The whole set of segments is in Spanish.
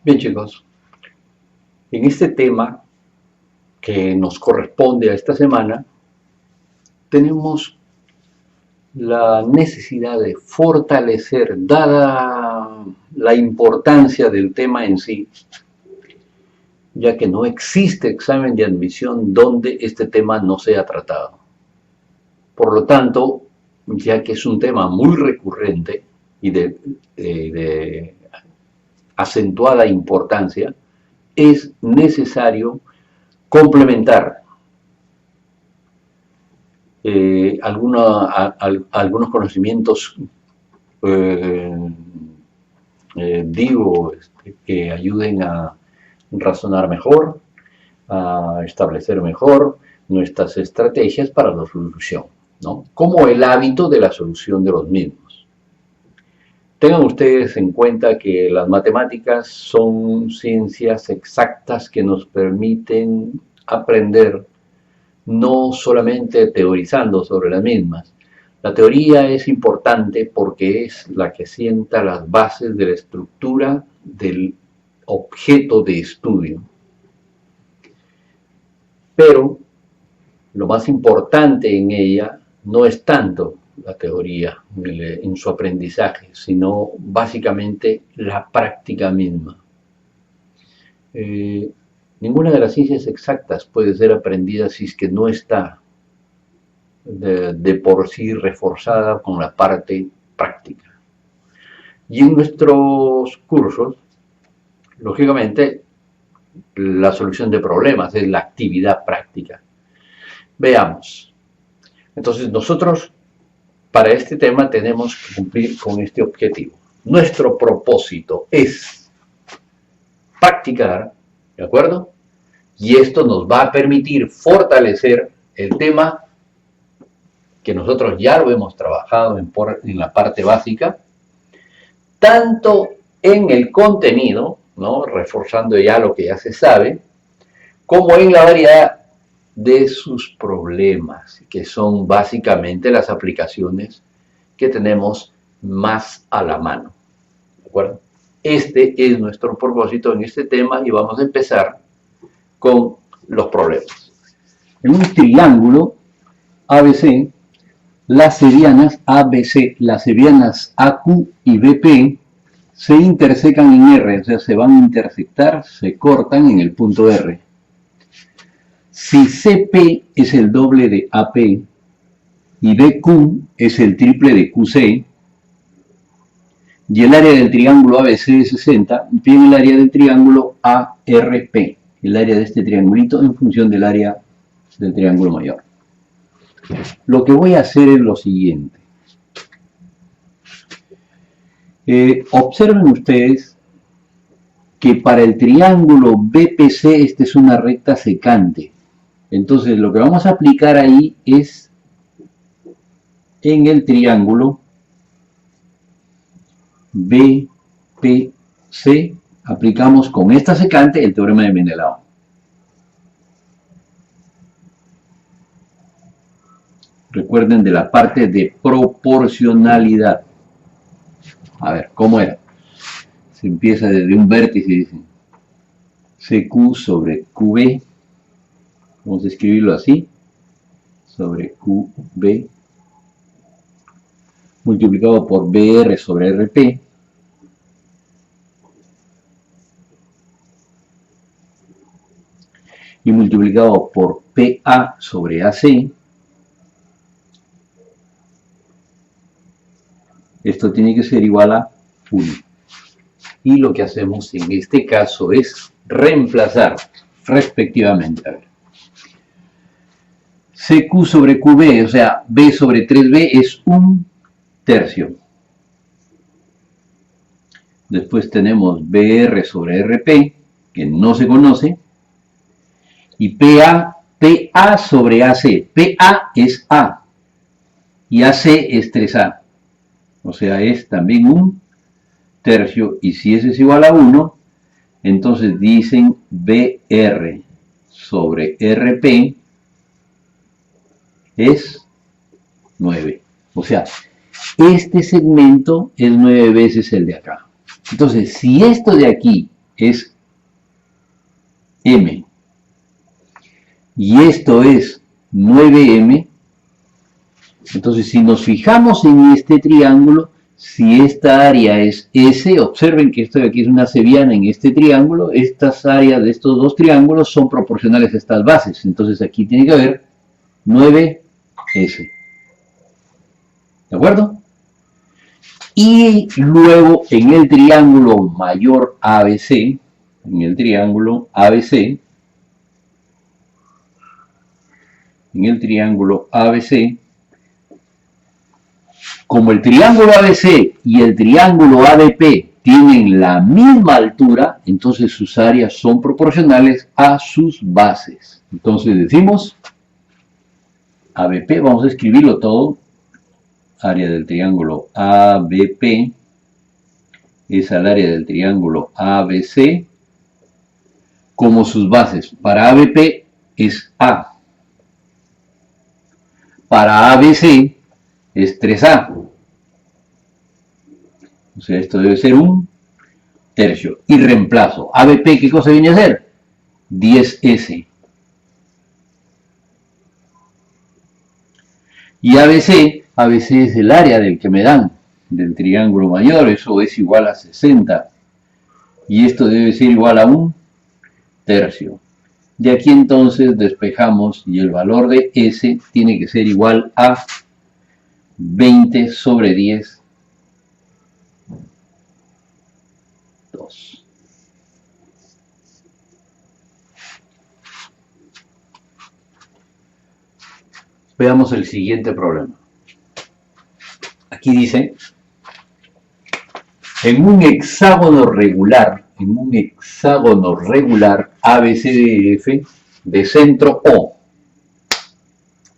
Bien, chicos, en este tema que nos corresponde a esta semana, tenemos la necesidad de fortalecer, dada la importancia del tema en sí, ya que no existe examen de admisión donde este tema no sea tratado. Por lo tanto, ya que es un tema muy recurrente y de acentuada importancia, es necesario complementar algunos conocimientos, que ayuden a razonar mejor, a establecer mejor nuestras estrategias para la solución, ¿no? Como el hábito de la solución de los mismos. Tengan ustedes en cuenta que las matemáticas son ciencias exactas que nos permiten aprender no solamente teorizando sobre las mismas. La teoría es importante porque es la que sienta las bases de la estructura del objeto de estudio. Pero lo más importante en ella no es tanto la teoría en su aprendizaje, sino básicamente la práctica misma. Ninguna de las ciencias exactas puede ser aprendida si es que no está de por sí reforzada con la parte práctica. Y en nuestros cursos, lógicamente, la solución de problemas es la actividad práctica. Veamos. Entonces, nosotros para este tema tenemos que cumplir con este objetivo. Nuestro propósito es practicar, ¿de acuerdo? Y esto nos va a permitir fortalecer el tema que nosotros ya lo hemos trabajado en la parte básica, tanto en el contenido, ¿no? Reforzando ya lo que ya se sabe, como en la variedad de sus problemas, que son básicamente las aplicaciones que tenemos más a la mano, ¿de acuerdo? Este es nuestro propósito en este tema y vamos a empezar con los problemas. En un triángulo ABC, las serianas ABC, las serianas AQ y BP se intersecan en R, o sea, se van a intersectar, se cortan en el punto R. Si CP es el doble de AP y BQ es el triple de QC, y el área del triángulo ABC es 60, tiene el área del triángulo ARP, el área de este triangulito en función del área del triángulo mayor. Lo que voy a hacer es lo siguiente. Observen ustedes que para el triángulo BPC esta es una recta secante. Entonces lo que vamos a aplicar ahí es en el triángulo BPC, aplicamos con esta secante el teorema de Mendelao. Recuerden de la parte de proporcionalidad. A ver, ¿cómo era? Se empieza desde un vértice y dice CQ sobre QB. Vamos a escribirlo así. Sobre QB. Multiplicado por BR sobre RP. Y multiplicado por PA sobre AC. Esto tiene que ser igual a 1. Y lo que hacemos en este caso es reemplazar respectivamente. A ver. CQ sobre QB, o sea, B sobre 3B es 1/3. Después tenemos BR sobre RP, que no se conoce. Y PA sobre AC. PA es A. Y AC es 3A. O sea, es también 1/3. Y si ese es igual a 1, entonces dicen BR sobre RP es 9. O sea, este segmento es 9 veces el de acá. Entonces, si esto de aquí es M. Y esto es 9M. Entonces, si nos fijamos en este triángulo, si esta área es S, observen que esto de aquí es una cebiana en este triángulo, estas áreas de estos dos triángulos son proporcionales a estas bases. Entonces, aquí tiene que haber 9S. ¿De acuerdo? Y luego, en el triángulo mayor ABC, como el triángulo ABC y el triángulo ADP tienen la misma altura, entonces sus áreas son proporcionales a sus bases. Entonces decimos ABP, vamos a escribirlo todo, área del triángulo ABP es al área del triángulo ABC como sus bases. Para ABP es A. Para ABC es 3A. O sea, esto debe ser un tercio. Y reemplazo. ABP, ¿qué cosa viene a ser? 10S. Y ABC es el área del que me dan, del triángulo mayor, eso es igual a 60. Y esto debe ser igual a un tercio. De aquí entonces despejamos y el valor de S tiene que ser igual a 20 sobre 10, 2. Veamos el siguiente problema. Aquí dice, en un hexágono regular ABCDF de centro O,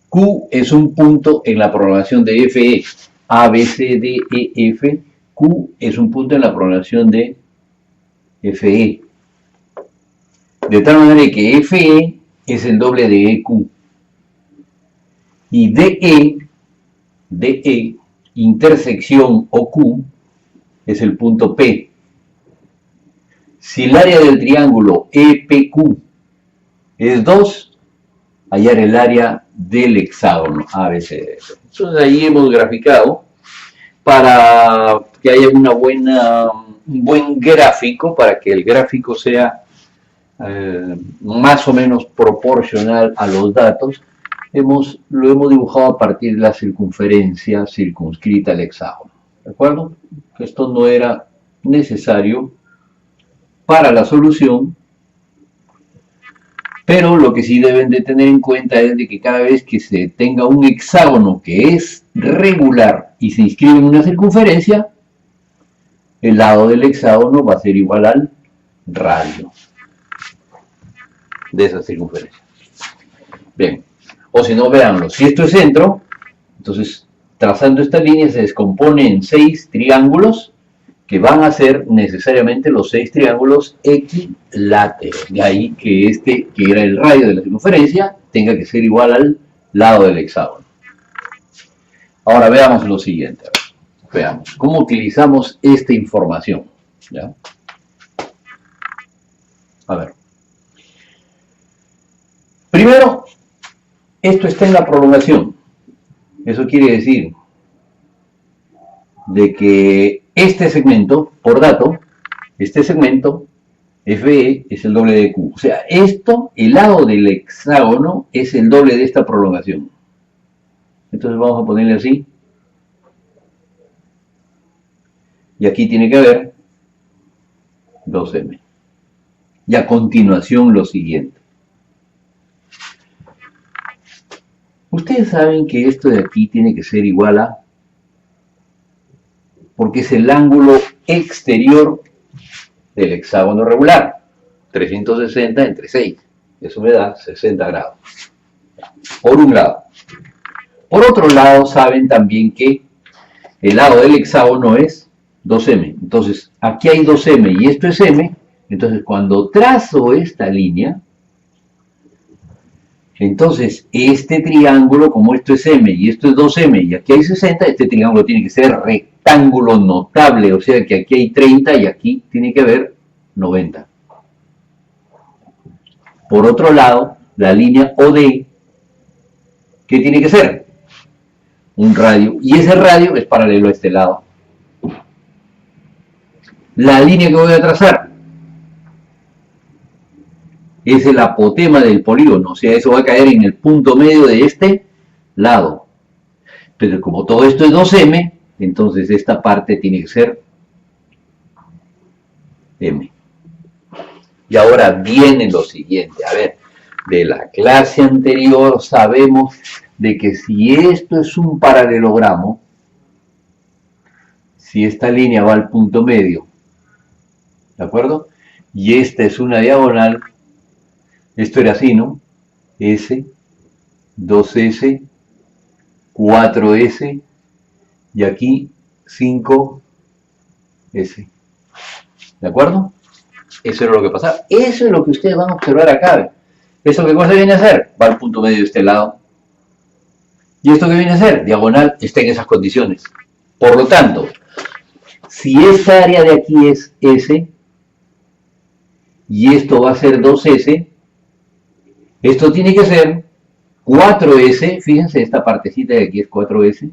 Q es un punto en la prolongación de FE, ABCDEF, Q es un punto en la prolongación de FE, de tal manera que FE es el doble de EQ, y DE, intersección OQ, es el punto P. Si el área del triángulo EPQ es 2, hallar el área del hexágono ABCDF. Entonces ahí hemos graficado para que haya un buen gráfico, para que el gráfico sea más o menos proporcional a los datos. Lo hemos dibujado a partir de la circunferencia circunscrita al hexágono. ¿De acuerdo? Esto no era necesario para la solución, pero lo que sí deben de tener en cuenta es de que cada vez que se tenga un hexágono que es regular y se inscribe en una circunferencia, el lado del hexágono va a ser igual al radio de esa circunferencia. Bien. O si no, véanlo, si esto es centro, entonces trazando esta línea se descompone en 6 triángulos que van a ser necesariamente los 6 triángulos equiláteros. De ahí que este, que era el radio de la circunferencia, tenga que ser igual al lado del hexágono. Ahora veamos lo siguiente. Veamos cómo utilizamos esta información. ¿Ya? A ver. Primero, esto está en la prolongación. Eso quiere decir de que este segmento, por dato, este segmento, FE, es el doble de Q. O sea, esto, el lado del hexágono, es el doble de esta prolongación. Entonces vamos a ponerle así. Y aquí tiene que haber 2M. Y a continuación lo siguiente. Ustedes saben que esto de aquí tiene que ser igual a, porque es el ángulo exterior del hexágono regular, 360 entre 6, eso me da 60 grados, por un lado. Por otro lado, saben también que el lado del hexágono es 2M, entonces aquí hay 2M y esto es M, entonces cuando trazo esta línea, entonces, este triángulo, como esto es M y esto es 2M y aquí hay 60, este triángulo tiene que ser rectángulo notable, o sea que aquí hay 30 y aquí tiene que haber 90. Por otro lado, la línea OD, ¿qué tiene que ser? Un radio, y ese radio es paralelo a este lado. La línea que voy a trazar es el apotema del polígono, o sea, eso va a caer en el punto medio de este lado. Pero como todo esto es 2M, entonces esta parte tiene que ser M. Y ahora viene lo siguiente, a ver, de la clase anterior sabemos de que si esto es un paralelogramo, si esta línea va al punto medio, ¿de acuerdo? Y esta es una diagonal, esto era así, ¿no? S, 2S, 4S, y aquí 5S. ¿De acuerdo? Eso era lo que pasaba. Eso es lo que ustedes van a observar acá. ¿Eso qué cosa viene a hacer? Va al punto medio de este lado. ¿Y esto qué viene a hacer? Diagonal está en esas condiciones. Por lo tanto, si esta área de aquí es S, y esto va a ser 2S, esto tiene que ser 4S, fíjense, esta partecita de aquí es 4S,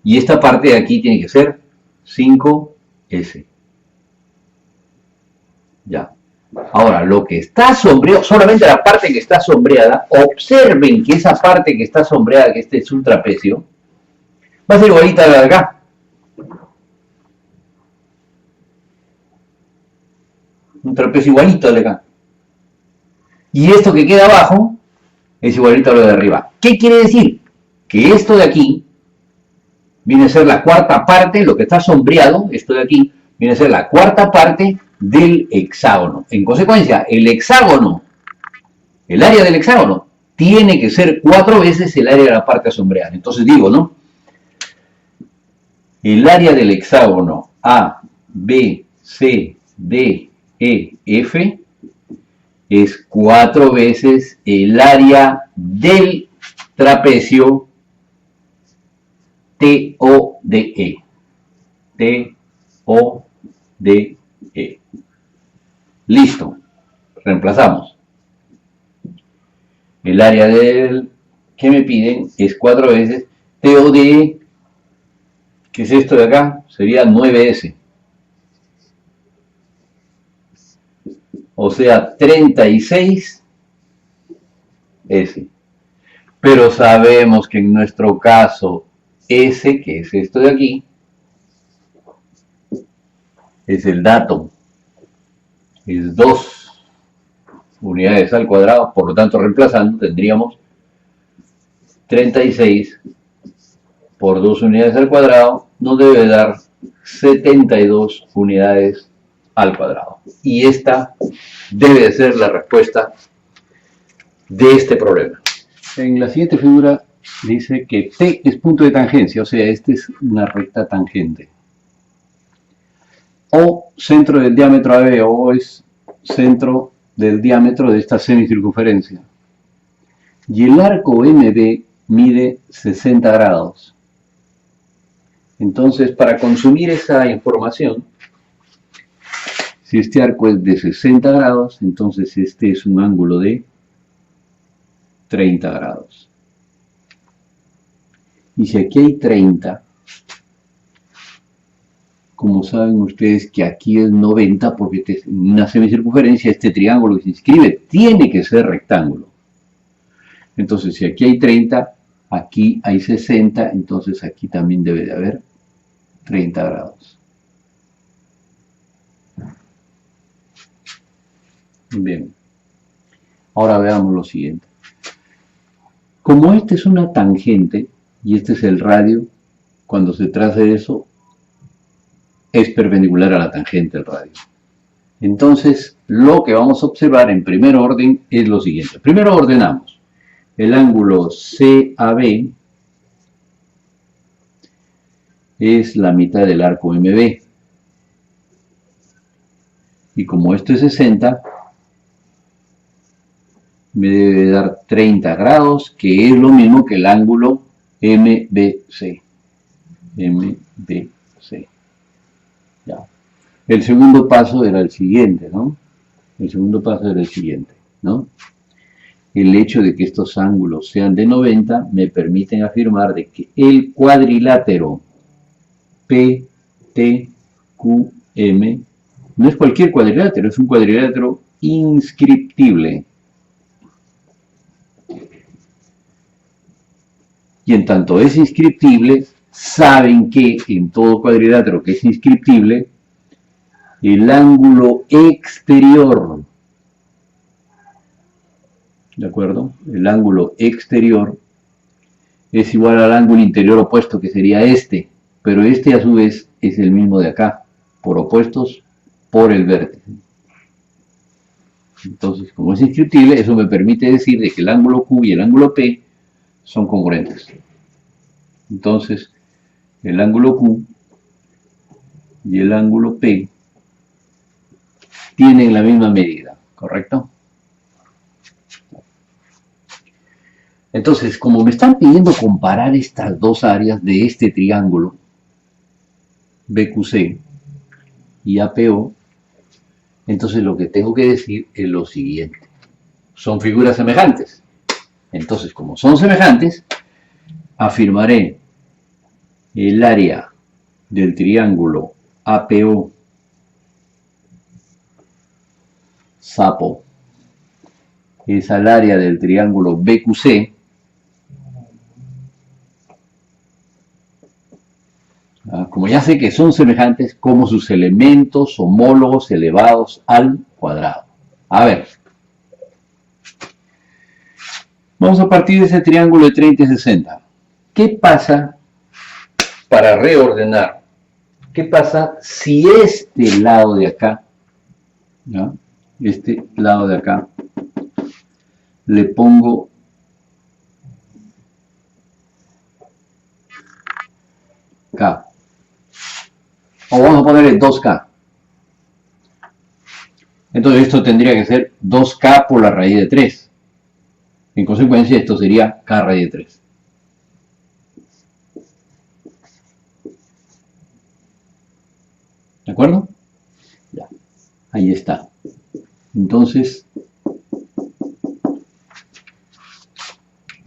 y esta parte de aquí tiene que ser 5S. Ya. Ahora, lo que está sombreado, solamente la parte que está sombreada, observen que esa parte que está sombreada, que este es un trapecio, va a ser igualita a la de acá. Un trapecio igualito al de acá. Y esto que queda abajo es igualito a lo de arriba. ¿Qué quiere decir? Que esto de aquí viene a ser la cuarta parte, lo que está sombreado, esto de aquí, viene a ser la cuarta parte del hexágono. En consecuencia, el hexágono, el área del hexágono, tiene que ser 4 veces el área de la parte sombreada. Entonces digo, ¿no? El área del hexágono A, B, C, D, E, F es 4 veces el área del trapecio TODE. TODE. Listo. Reemplazamos. El área del que me piden es 4 veces TODE. ¿Qué es esto de acá? Sería 9S. O sea, 36S. Pero sabemos que en nuestro caso, S, que es esto de aquí, es el dato. Es 2 unidades al cuadrado, por lo tanto, reemplazando, tendríamos 36 por 2 unidades al cuadrado, nos debe dar 72 unidades al cuadrado. Y esta debe de ser la respuesta de este problema. En la siguiente figura dice que T es punto de tangencia, o sea, esta es una recta tangente. O centro del diámetro AB, o es centro del diámetro de esta semicircunferencia. Y el arco MB mide 60 grados. Entonces, para consumir esa información, si este arco es de 60 grados, entonces este es un ángulo de 30 grados. Y si aquí hay 30, como saben ustedes que aquí es 90, porque en una semicircunferencia este triángulo que se inscribe tiene que ser rectángulo. Entonces, si aquí hay 30, aquí hay 60, entonces aquí también debe de haber 30 grados. Bien. Ahora veamos lo siguiente. Como esta es una tangente y este es el radio, cuando se trace eso, es perpendicular a la tangente el radio. Entonces, lo que vamos a observar en primer orden es lo siguiente. Primero ordenamos el ángulo CAB es la mitad del arco MB. Y como esto es 60, me debe dar 30 grados, que es lo mismo que el ángulo MBC. MBC. Ya. El segundo paso era el siguiente, ¿no? El segundo paso era el siguiente, ¿no? El hecho de que estos ángulos sean de 90 me permiten afirmar de que el cuadrilátero PTQM no es cualquier cuadrilátero, es un cuadrilátero inscriptible. Y en tanto es inscriptible, saben que en todo cuadrilátero que es inscriptible, el ángulo exterior, ¿de acuerdo? El ángulo exterior es igual al ángulo interior opuesto, que sería este, pero este a su vez es el mismo de acá, por opuestos por el vértice. Entonces, como es inscriptible, eso me permite decir de que el ángulo Q y el ángulo P son congruentes. Entonces, el ángulo Q y el ángulo P tienen la misma medida, ¿correcto? Entonces, como me están pidiendo comparar estas dos áreas de este triángulo, BQC y APO, entonces lo que tengo que decir es lo siguiente. Son figuras semejantes. Entonces, como son semejantes, afirmaré el área del triángulo APO, sapo, es al área del triángulo BQC, como ya sé que son semejantes, como sus elementos homólogos elevados al cuadrado. A ver, vamos a partir de ese triángulo de 30 y 60. ¿Qué pasa para reordenar? ¿Qué pasa si este lado de acá, ¿no? Este lado de acá, le pongo K? O vamos a ponerle 2K. Entonces esto tendría que ser 2K por la raíz de 3. En consecuencia, esto sería K raíz de 3. ¿De acuerdo? Ya. Ahí está. Entonces,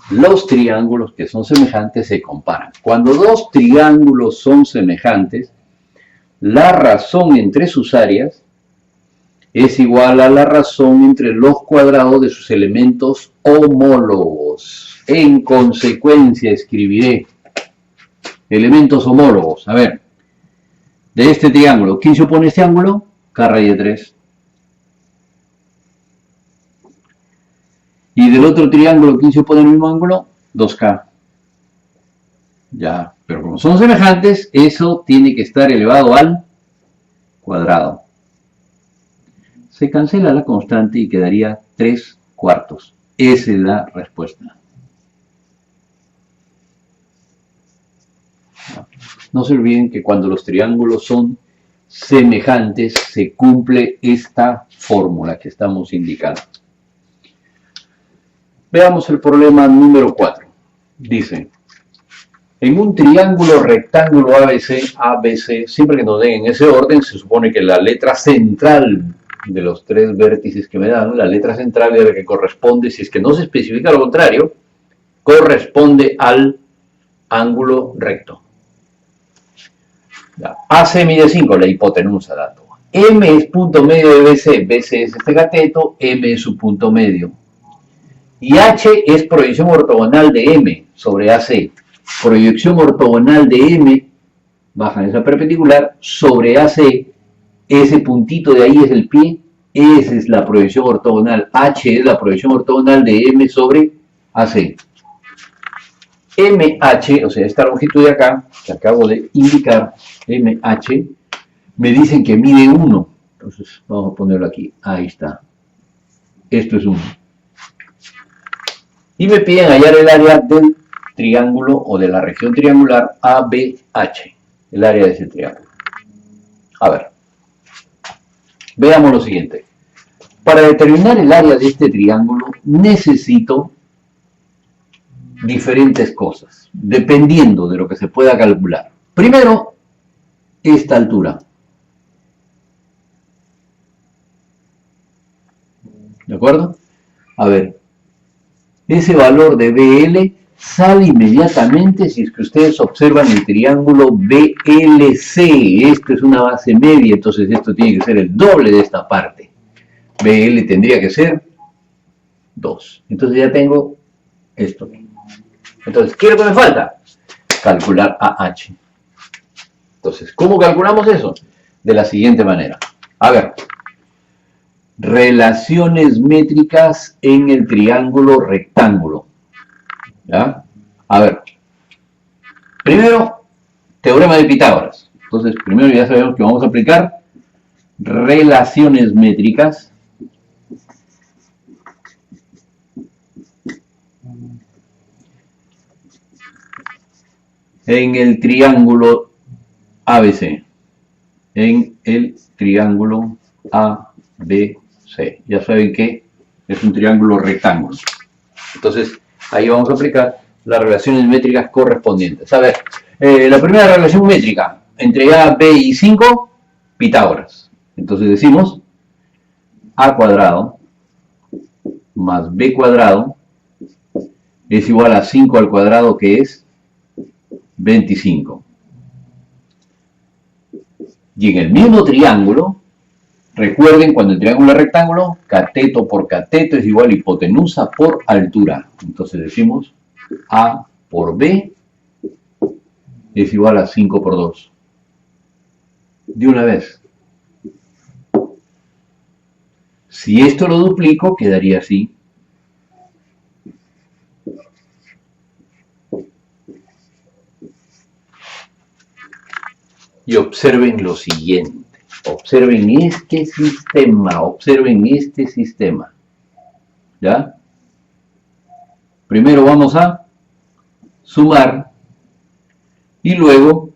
los triángulos que son semejantes se comparan. Cuando dos triángulos son semejantes, la razón entre sus áreas es igual a la razón entre los cuadrados de sus elementos homólogos. En consecuencia, escribiré elementos homólogos. A ver, de este triángulo, ¿quién se opone a este ángulo? K raíz de 3. Y del otro triángulo, ¿quién se opone al mismo ángulo? 2K. Ya, pero como son semejantes, eso tiene que estar elevado al cuadrado. Se cancela la constante y quedaría 3/4. Esa es la respuesta. No se olviden que cuando los triángulos son semejantes, se cumple esta fórmula que estamos indicando. Veamos el problema número 4. Dice, en un triángulo rectángulo ABC, siempre que nos den en ese orden, se supone que la letra central de los tres vértices que me dan, la letra central es la que corresponde, si es que no se especifica lo contrario, corresponde al ángulo recto. AC mide 5, la hipotenusa dato. M es punto medio de BC, BC es este cateto, M es su punto medio. Y H es proyección ortogonal de M sobre AC. Proyección ortogonal de M, baja esa perpendicular, sobre AC. Ese puntito de ahí es el pie, esa es la proyección ortogonal. H es la proyección ortogonal de M sobre AC. MH, o sea, esta longitud de acá, que acabo de indicar, MH, me dicen que mide 1. Entonces, vamos a ponerlo aquí. Ahí está. Esto es 1. Y me piden hallar el área del triángulo o de la región triangular ABH, el área de ese triángulo. A ver, veamos lo siguiente. Para determinar el área de este triángulo necesito diferentes cosas, dependiendo de lo que se pueda calcular. Primero, esta altura. ¿De acuerdo? A ver, ese valor de BL sale inmediatamente si es que ustedes observan el triángulo BLC. Esto es una base media, entonces esto tiene que ser el doble de esta parte. BL tendría que ser 2. Entonces ya tengo esto. Entonces, ¿qué es lo que me falta? Calcular AH. Entonces, ¿cómo calculamos eso? De la siguiente manera. A ver, relaciones métricas en el triángulo rectángulo. ¿Ya? A ver, primero, teorema de Pitágoras. Entonces, primero ya sabemos que vamos a aplicar relaciones métricas en el triángulo ABC. En el triángulo ABC. Ya saben que es un triángulo rectángulo. Entonces, ahí vamos a aplicar las relaciones métricas correspondientes. A ver, la primera relación métrica entre A, B y 5, Pitágoras. Entonces decimos A cuadrado más B cuadrado es igual a 5 al cuadrado, que es 25. Y en el mismo triángulo, recuerden, cuando el triángulo es rectángulo, cateto por cateto es igual a hipotenusa por altura. Entonces decimos A por B es igual a 5 por 2. De una vez. Si esto lo duplico, quedaría así. Y observen lo siguiente. Observen este sistema. ¿Ya? Primero vamos a sumar y luego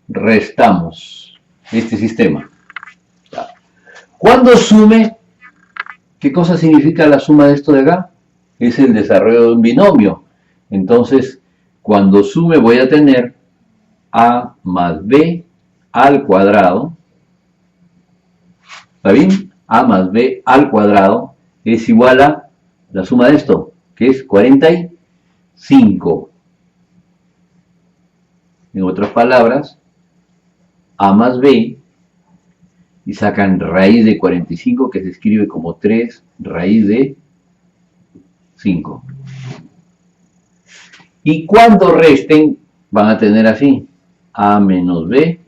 restamos este sistema. ¿Ya? Cuando sume, ¿qué cosa significa la suma de esto de acá? Es el desarrollo de un binomio. Entonces, cuando sume voy a tener A más B al cuadrado. ¿Está bien? A más B al cuadrado es igual a la suma de esto, que es 45. En otras palabras, A más B, y sacan raíz de 45, que se escribe como 3 raíz de 5. Y cuando resten, van a tener así, A menos B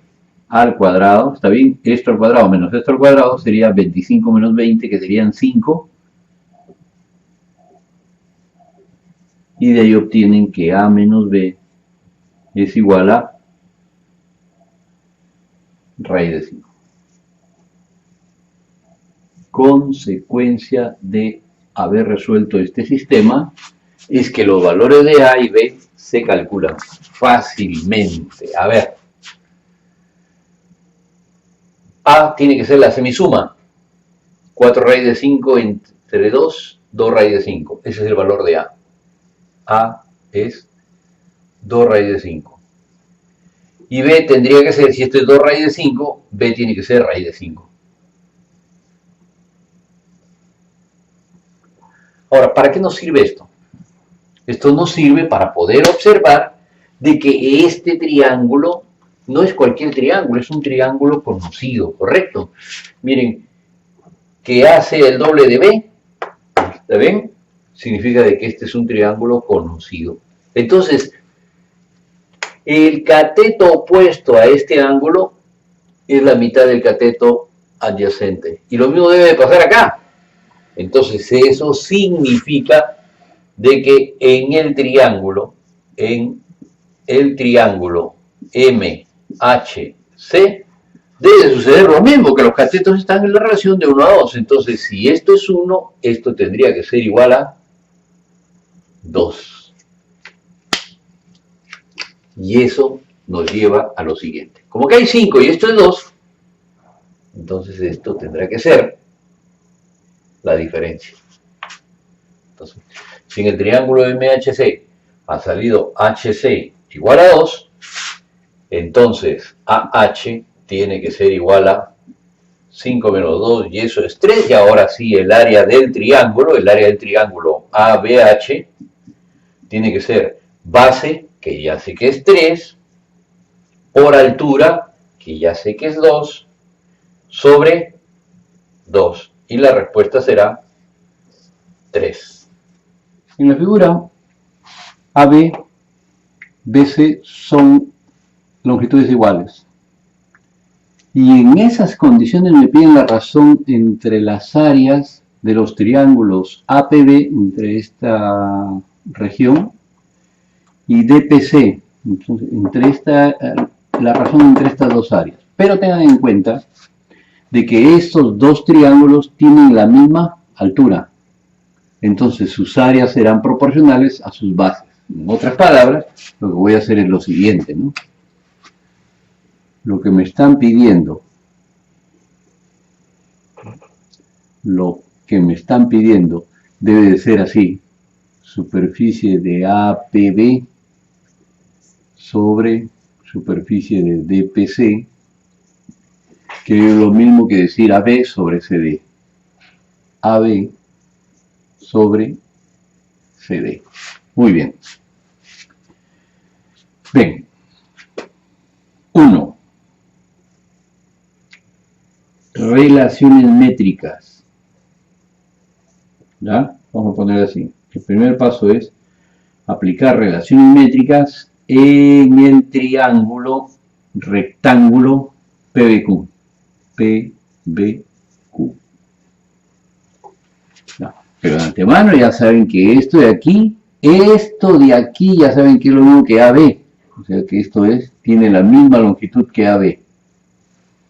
al cuadrado, ¿está bien? Esto al cuadrado menos esto al cuadrado sería 25 menos 20, que serían 5. Y de ahí obtienen que A menos B es igual a raíz de 5. Consecuencia de haber resuelto este sistema es que los valores de A y B se calculan fácilmente. A ver, A tiene que ser la semisuma. 4 raíz de 5 entre 2, 2 raíz de 5. Ese es el valor de A. A es 2 raíz de 5. Y B tendría que ser, si esto es 2 raíz de 5, B tiene que ser raíz de 5. Ahora, ¿para qué nos sirve esto? Esto nos sirve para poder observar de que este triángulo no es cualquier triángulo, es un triángulo conocido, ¿correcto? Miren, que hace el doble de B, ¿está bien? Significa de que este es un triángulo conocido. Entonces, el cateto opuesto a este ángulo es la mitad del cateto adyacente. Y lo mismo debe de pasar acá. Entonces, eso significa de que en el triángulo MHC, debe suceder lo mismo, que los catetos están en la relación de 1 a 2. Entonces, si esto es 1, esto tendría que ser igual a 2. Y eso nos lleva a lo siguiente. Como que hay 5 y esto es 2, entonces esto tendrá que ser la diferencia. Entonces, si en el triángulo MHC ha salido HC igual a 2, entonces AH tiene que ser igual a 5 menos 2, y eso es 3. Y ahora sí, el área del triángulo ABH, tiene que ser base, que ya sé que es 3, por altura, que ya sé que es 2, sobre 2. Y la respuesta será 3. En la figura AB, BC son longitudes iguales. Y en esas condiciones me piden la razón entre las áreas de los triángulos APB, entre esta región, y DPC, entonces, la razón entre estas dos áreas. Pero tengan en cuenta de que estos dos triángulos tienen la misma altura. Entonces sus áreas serán proporcionales a sus bases. En otras palabras, lo que voy a hacer es lo siguiente, ¿no? Lo que me están pidiendo, debe de ser así: superficie de APB sobre superficie de DPC, que es lo mismo que decir AB sobre CD. AB sobre CD. Muy bien. Ven. 1. Relaciones métricas. ¿Ya? Vamos a poner así. El primer paso es aplicar relaciones métricas en el triángulo rectángulo PBQ. PBQ. No, pero de antemano ya saben que esto de aquí ya saben que es lo mismo que AB. O sea que esto tiene la misma longitud que AB.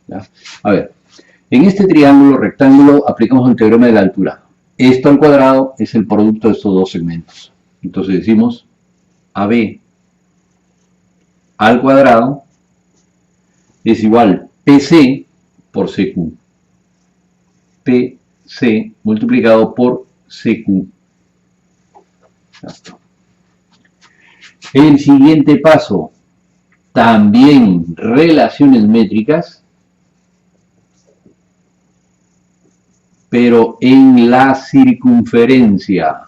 ¿Ya? A ver, en este triángulo rectángulo aplicamos el teorema de la altura. Esto al cuadrado es el producto de estos dos segmentos. Entonces decimos AB al cuadrado es igual PC por CQ. PC multiplicado por CQ. El siguiente paso, también relaciones métricas, pero en la circunferencia.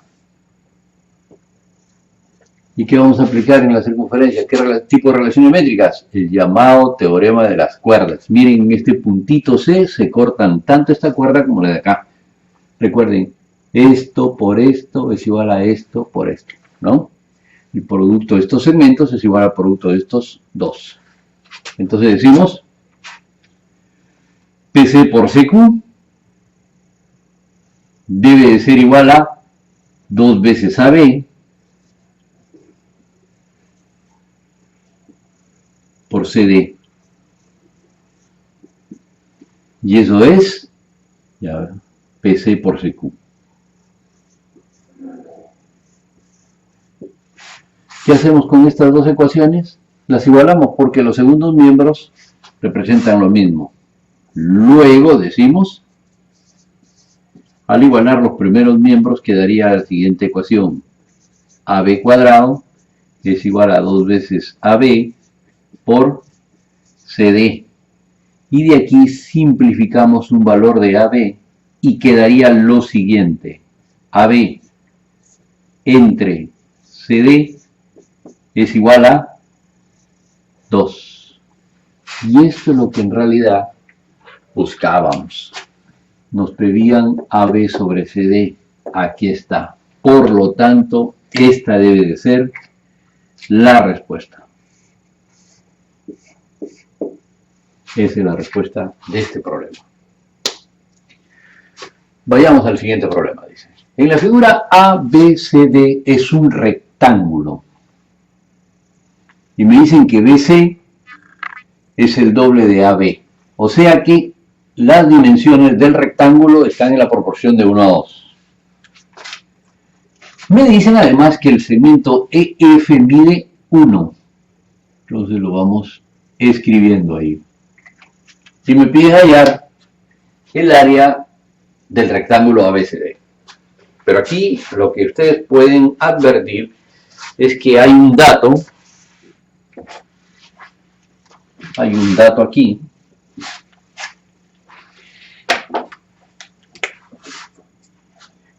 ¿Y qué vamos a aplicar en la circunferencia? ¿Qué tipo de relaciones métricas? El llamado teorema de las cuerdas. Miren, en este puntito C se cortan tanto esta cuerda como la de acá. Recuerden, esto por esto es igual a esto por esto, ¿no? El producto de estos segmentos es igual al producto de estos dos. Entonces decimos PC por CQ debe de ser igual a 2 veces AB por CD. Y eso es ya, PC por CQ. ¿Qué hacemos con estas dos ecuaciones? Las igualamos porque los segundos miembros representan lo mismo. Luego decimos, al igualar los primeros miembros quedaría la siguiente ecuación. AB cuadrado es igual a 2 veces AB por CD. Y de aquí simplificamos un valor de AB y quedaría lo siguiente. AB entre CD es igual a 2. Y esto es lo que en realidad buscábamos. Nos pedían AB sobre CD. Aquí está. Por lo tanto, esta debe de ser la respuesta. Esa es la respuesta de este problema. Vayamos al siguiente problema, dice. En la figura ABCD es un rectángulo. Y me dicen que BC es el doble de AB. O sea que las dimensiones del rectángulo están en la proporción de 1 a 2. Me dicen además que el segmento EF mide 1. Entonces lo vamos escribiendo ahí. Y me piden hallar el área del rectángulo ABCD. Pero aquí lo que ustedes pueden advertir es que hay un dato aquí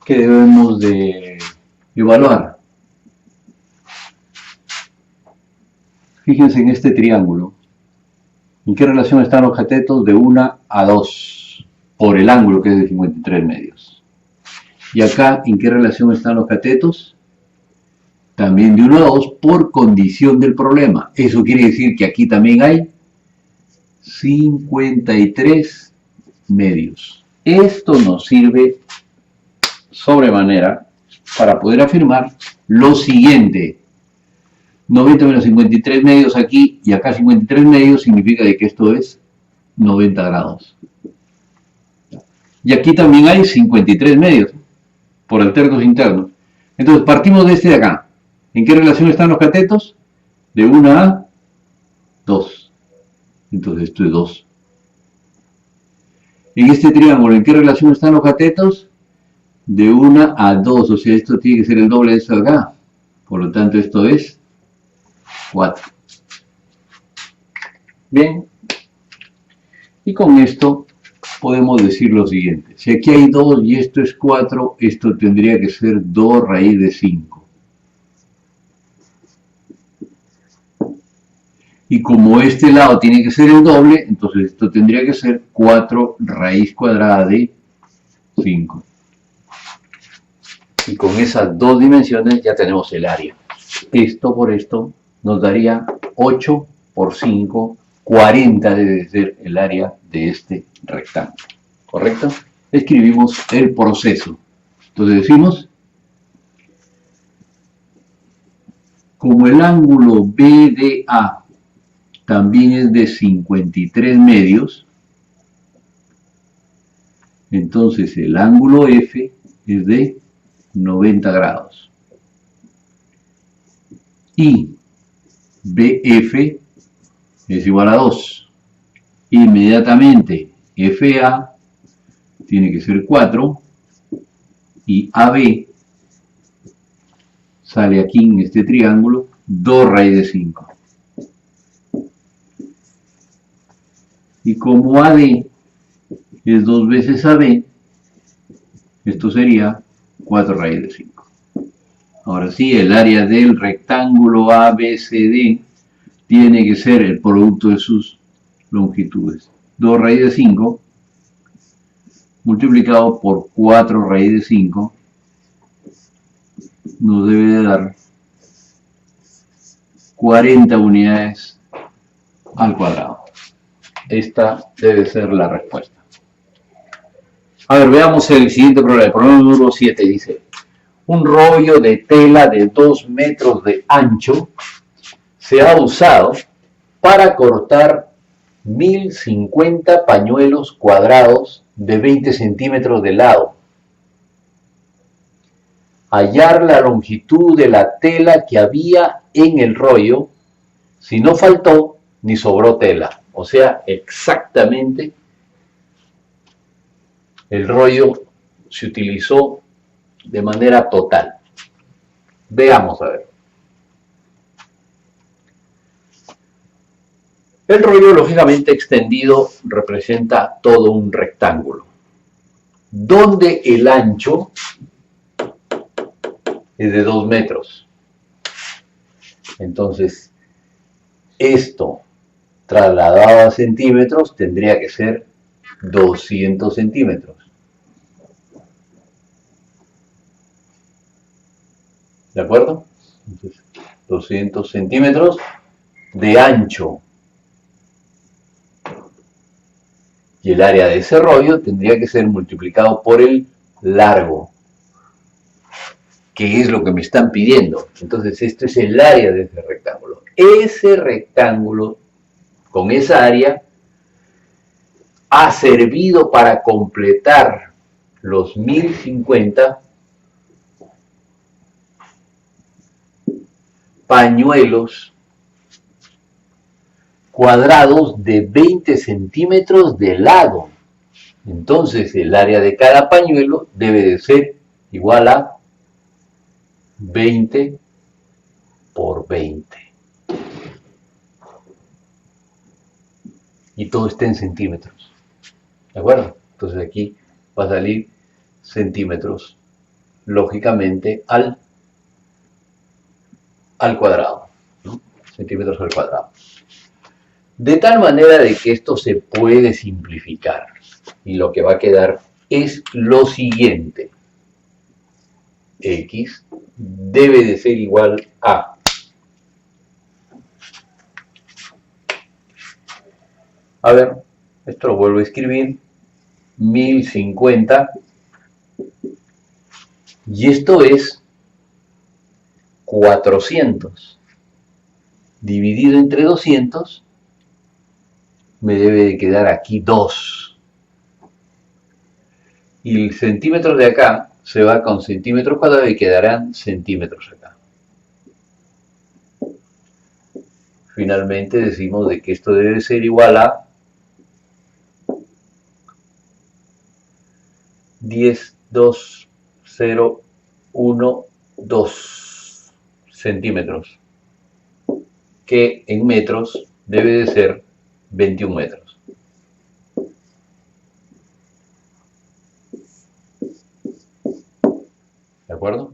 que debemos de evaluar. Fíjense en este triángulo. ¿En qué relación están los catetos? De 1 a 2, por el ángulo que es de 53 medios. Y acá, ¿en qué relación están los catetos? También de 1 a 2 por condición del problema. Eso quiere decir que aquí también hay 53 medios. Esto nos sirve sobremanera para poder afirmar lo siguiente. 90 menos 53 medios aquí y acá 53 medios significa de que esto es 90 grados. Y aquí también hay 53 medios por alternos internos. Entonces partimos de este de acá. ¿En qué relación están los catetos? De 1 a 2. Entonces esto es 2. En este triángulo, ¿en qué relación están los catetos? De 1 a 2. O sea, esto tiene que ser el doble de esto de acá. Por lo tanto, esto es 4. Bien. Y con esto podemos decir lo siguiente. Si aquí hay 2 y esto es 4, esto tendría que ser 2 raíz de 5. Y como este lado tiene que ser el doble, entonces esto tendría que ser 4 raíz cuadrada de 5. Y con esas dos dimensiones ya tenemos el área. Esto por esto nos daría 8 por 5, 40 debe ser el área de este rectángulo. ¿Correcto? Escribimos el proceso. Entonces decimos, como el ángulo BDA también es de 53 medios, entonces el ángulo F es de 90 grados. Y BF es igual a 2. Inmediatamente FA tiene que ser 4 y AB sale aquí en este triángulo 2 raíz de 5. Y como AD es 2 veces AB, esto sería 4 raíz de 5. Ahora sí, el área del rectángulo ABCD tiene que ser el producto de sus longitudes. 2 raíz de 5 multiplicado por 4 raíz de 5 nos debe de dar 40 unidades al cuadrado. Esta debe ser la respuesta. A ver, veamos el siguiente problema. El problema número 7 dice: un rollo de tela de 2 metros de ancho se ha usado para cortar 1050 pañuelos cuadrados de 20 centímetros de lado. Hallar la longitud de la tela que había en el rollo, si no faltó ni sobró tela. O sea, exactamente el rollo se utilizó de manera total. Veamos a ver. El rollo lógicamente extendido representa todo un rectángulo, donde el ancho es de 2 metros. Entonces, esto trasladado a centímetros tendría que ser 200 centímetros. ¿De acuerdo? Entonces, 200 centímetros de ancho. Y el área de ese rollo tendría que ser multiplicado por el largo, que es lo que me están pidiendo. Entonces, esto es el área de ese rectángulo. Ese rectángulo, con esa área, ha servido para completar los 1050 pañuelos cuadrados de 20 centímetros de lado. Entonces, el área de cada pañuelo debe de ser igual a 20 por 20. Y todo está en centímetros. ¿De acuerdo? Entonces aquí va a salir centímetros lógicamente al cuadrado, ¿no? Centímetros al cuadrado. De tal manera de que esto se puede simplificar. Y lo que va a quedar es lo siguiente. X debe de ser igual a ver, esto lo vuelvo a escribir, 1050, y esto es 400 dividido entre 200, me debe de quedar aquí 2. Y el centímetro de acá se va con centímetros cuadrados y quedarán centímetros acá. Finalmente decimos de que esto debe ser igual a 10,2,0,1,2 centímetros, que en metros debe de ser 21 metros. ¿De acuerdo?